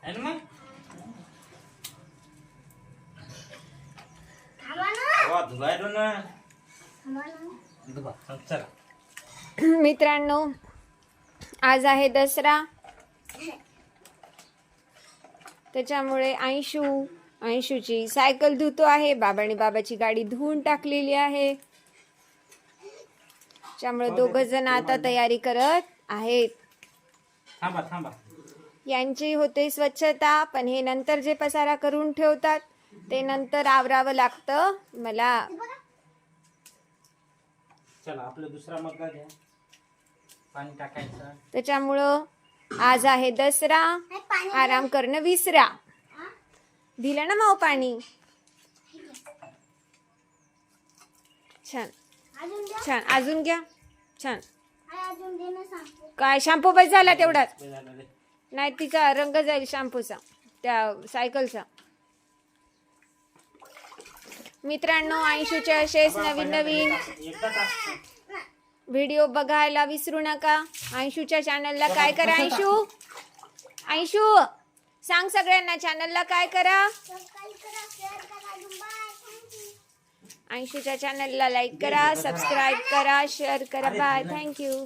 है ना धुवायलो ना चला. मित्रांनो, आज आहे दसरा. त्याच्यामुळे आयशूची सायकल धुतो आहे. बाबाने बाबाची गाडी धुवून टाकलेली आहे. त्यामुळे दोघ जण आता तयारी करत आहेत. थांबा थांबा. यांची होते स्वच्छता, पण हे नंतर जे पसारा करून ठेवतात ते नंतर आवरावं लागतं मला. चला आपला दुसरा मग्गा घ्या, पाणी टाकायचं. त्याच्यामुळं आज आहे दसरा, आराम करणं विसरा. दिलं ना माऊ पाणी. छान छान, अजून घ्या. छान. काय शॅम्पू बस झाला तेवढाच. नाही, तिचा रंग जाईल शॅम्पूचा, त्या सायकलचा. मित्रांनो, आयशूचे असेच नवीन नवीन व्हिडिओ बघायला विसरू नका. आयशूच्या चॅनलला काय करा. आयशू सांग सगळ्यांना, चॅनलला काय करा. आयशूच्या चॅनलला लाईक करा, सबस्क्राईब करा, शेअर करा. Bye, thank you.